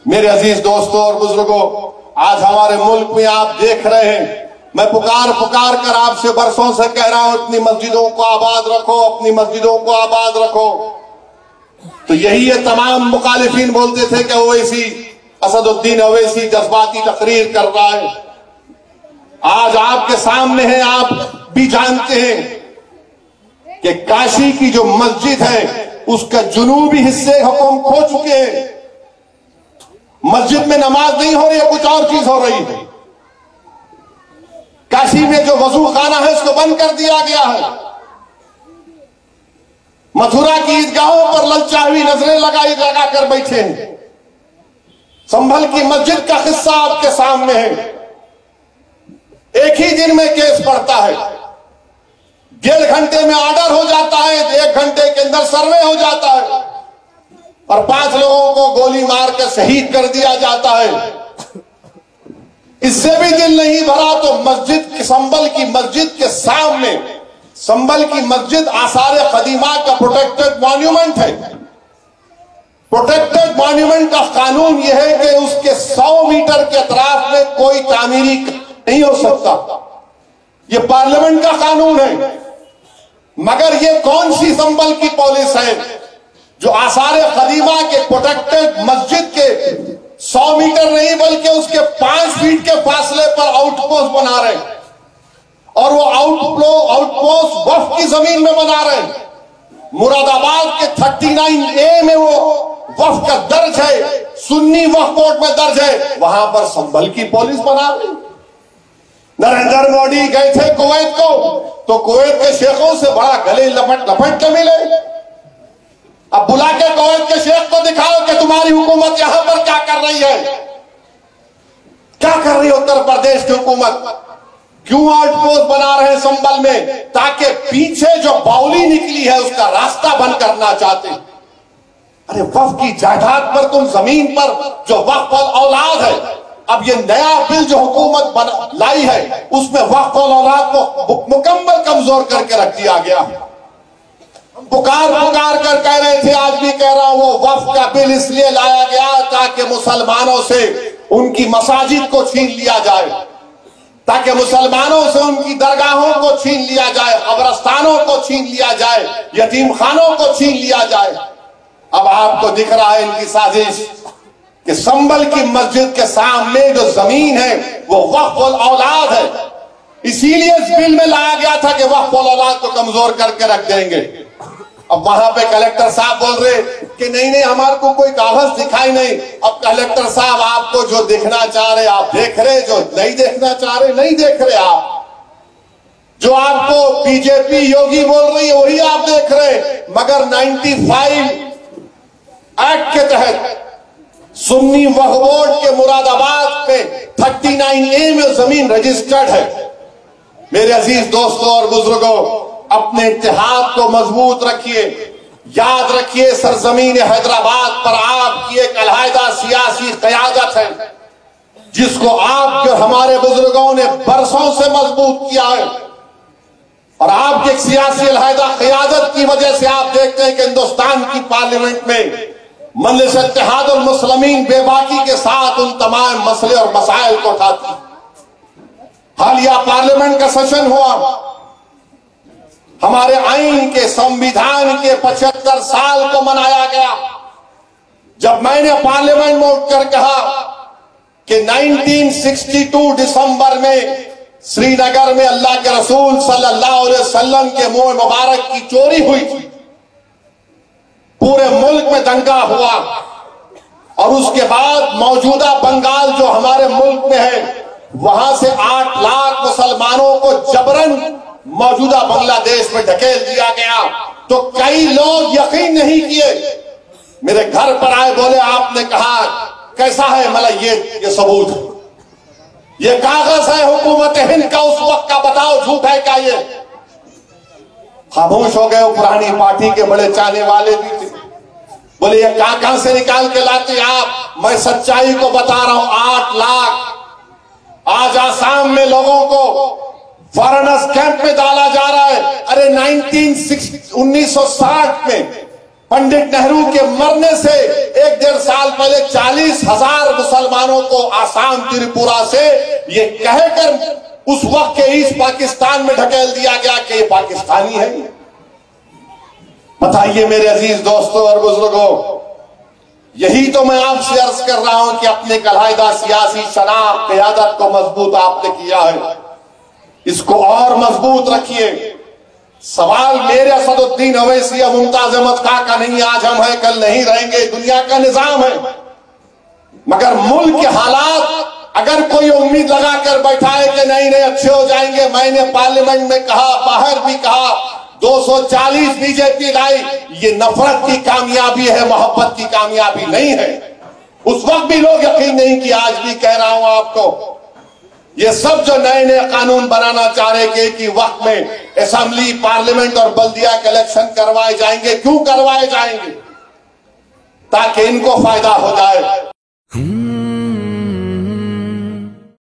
मेरे अजीज दोस्तों और बुजुर्गों, आज हमारे मुल्क में आप देख रहे हैं, मैं पुकार पुकार कर आपसे बरसों से कह रहा हूं, अपनी मस्जिदों को आबाद रखो, अपनी मस्जिदों को आबाद रखो। तो यही ये तमाम मुखालिफिन बोलते थे कि ओवैसी, असदुद्दीन ओवैसी जज्बाती तकरीर कर रहा है। आज आपके सामने है, आप भी जानते हैं कि काशी की जो मस्जिद है उसका जुनूबी हिस्से हुक्म खो चुके हैं। मस्जिद में नमाज नहीं हो रही है, कुछ और चीज हो रही है। काशी में जो वजू खाना है उसको बंद कर दिया गया है। मथुरा की ईदगाहों पर ललचावी नजरें लगा कर बैठे हैं। संभल की मस्जिद का किस्सा आपके सामने है। एक ही दिन में केस पड़ता है, 1.5 घंटे में ऑर्डर हो जाता है, 1 घंटे के अंदर सर्वे हो जाता है और 5 लोगों को गोली मार कर शहीद कर दिया जाता है। इससे भी दिल नहीं भरा तो मस्जिद, संभल की मस्जिद के सामने, संभल की मस्जिद आसार कदीमा का प्रोटेक्टेड मॉन्यूमेंट है। प्रोटेक्टेड मॉन्यूमेंट का कानून यह है कि उसके 100 मीटर के अतराफ में कोई तामीरी नहीं हो सकता। यह पार्लियामेंट का कानून है। मगर यह कौन सी संभल की पॉलिस है जो आसार कदीमा के प्रोटेक्टेड मस्जिद के 100 मीटर नहीं बल्कि उसके 5 फीट के फासले पर आउटपोस्ट बना रहे हैं, और वो आउटपोस्ट वक्फ की जमीन में बना रहे हैं। मुरादाबाद के 39A में वो वक्फ का दर्ज है, सुन्नी वक्फ बोर्ड में दर्ज है, वहां पर संभल की पुलिस बना रही। नरेंद्र मोदी गए थे कुवैत को, तो कुवैत के शेखों से बड़ा गले लपट के मिले। अब बुला के कुवैत के शेख को दिखाओ कि तुम्हारी हुकूमत यहां पर क्या कर रही है, क्या कर रही है उत्तर प्रदेश की हुकूमत। क्यों आउटपोस्ट बना रहे हैं संभल में, ताकि पीछे जो बाउली निकली है उसका रास्ता बंद करना चाहते। अरे वक्फ की जायदाद पर, तुम जमीन पर जो वक्फ औलाद है, अब ये नया बिल जो हुकूमत लाई है उसमें वक्फ औलाद को मुकम्मल कमजोर करके रख दिया गया। पुकार कर कह रहे थे, आज भी कह रहा हूं, वो वक्फ का बिल इसलिए लाया गया ताकि मुसलमानों से उनकी मसाजिद को छीन लिया जाए, ताकि मुसलमानों से उनकी दरगाहों को छीन लिया जाए, कब्रस्तानों को छीन लिया जाए, यतीम खानों को छीन लिया जाए। अब आपको दिख रहा है इनकी साजिश कि संभल की मस्जिद के सामने जो जमीन है वो वक्फ औलाद है, इसीलिए इस बिल में लाया गया था कि वक्फ औलाद को कमजोर करके रख देंगे। अब वहां पे कलेक्टर साहब बोल रहे कि नहीं हमारे को कोई कागज दिखाई नहीं। अब कलेक्टर साहब, आपको जो देखना चाह रहे आप देख रहे, जो नहीं देखना चाह रहे नहीं देख रहे। आप जो आपको बीजेपी योगी बोल रही है वही आप देख रहे। मगर 95 एक्ट के तहत सुन्नी वक्फ बोर्ड के मुरादाबाद में 39A में जमीन रजिस्टर्ड है। मेरे अजीज दोस्तों और बुजुर्गों, अपने इत्तेहाद को मजबूत रखिए। याद रखिए, सरजमीन हैदराबाद पर आपकी एक अलहदा सियासी क़यादत है जिसको आपके हमारे बुजुर्गों ने बरसों से मजबूत किया है, और आपकी एक सियासी अलहदा क़यादत की वजह से आप देखते हैं कि हिंदुस्तान की पार्लियामेंट में मजलिस इत्तेहादुल मुस्लिमीन बेबाकी के साथ उन तमाम मसले और मसाइल को उठाती। हालिया पार्लियामेंट का सेशन हुआ, हमारे आईन के, संविधान के 75 साल को मनाया गया। जब मैंने पार्लियामेंट में उठकर कहा कि 1962 दिसंबर में श्रीनगर में अल्लाह के रसूल सल्लल्लाहु अलैहि वसल्लम के मुंह मुबारक की चोरी हुई थी, पूरे मुल्क में दंगा हुआ, और उसके बाद मौजूदा बंगाल जो हमारे मुल्क में है वहां से 8 लाख मुसलमानों को जबरन मौजूदा बांग्लादेश में ढकेल दिया गया। तो कई लोग यकीन नहीं किए, मेरे घर पर आए, बोले आपने कहा कैसा है, मतलब ये सबूत, ये कागज है हुकूमत हिंद का उस वक्त का, बताओ झूठ है क्या ये। खामोश हो गए। पुरानी पार्टी के बड़े चाहने वाले भी थे, बोले ये कहां से निकाल के लाते आप। मैं सच्चाई को बता रहा हूं, 8 लाख। आज आसाम में लोगों को फॉरेनर्स कैंप में डाला जा रहा है। अरे 1960 में पंडित नेहरू के मरने से 1-1.5 साल पहले 40,000 मुसलमानों को आसाम त्रिपुरा से ये कहकर उस वक्त के ईस्ट पाकिस्तान में ढकेल दिया गया कि ये पाकिस्तानी है। बताइए मेरे अजीज दोस्तों और बुजुर्गों, यही तो मैं आपसे अर्ज कर रहा हूं कि अपने कलाइदा सियासी शनाख्त क़यादत को मजबूत आपने किया है, इसको और मजबूत रखिए। सवाल मेरे असदुद्दीन अवैसी या मुमताज अहमद खां का नहीं, आज हम हैं कल नहीं रहेंगे, दुनिया का निजाम है। मगर मुल्क के हालात अगर कोई उम्मीद लगा कर बैठा है कि नहीं नहीं अच्छे हो जाएंगे, मैंने पार्लियामेंट में कहा, बाहर भी कहा, 240 बीजेपी लाई, ये नफरत की कामयाबी है, मोहब्बत की कामयाबी नहीं है। उस वक्त भी लोग यकीन नहीं किया, आज भी कह रहा हूं आपको, ये सब जो नए नए कानून बनाना चाह रहे कि एक ही वक्त में असेंबली, पार्लियामेंट और बल्दिया के इलेक्शन करवाए जाएंगे। क्यों करवाए जाएंगे? ताकि इनको फायदा हो जाए।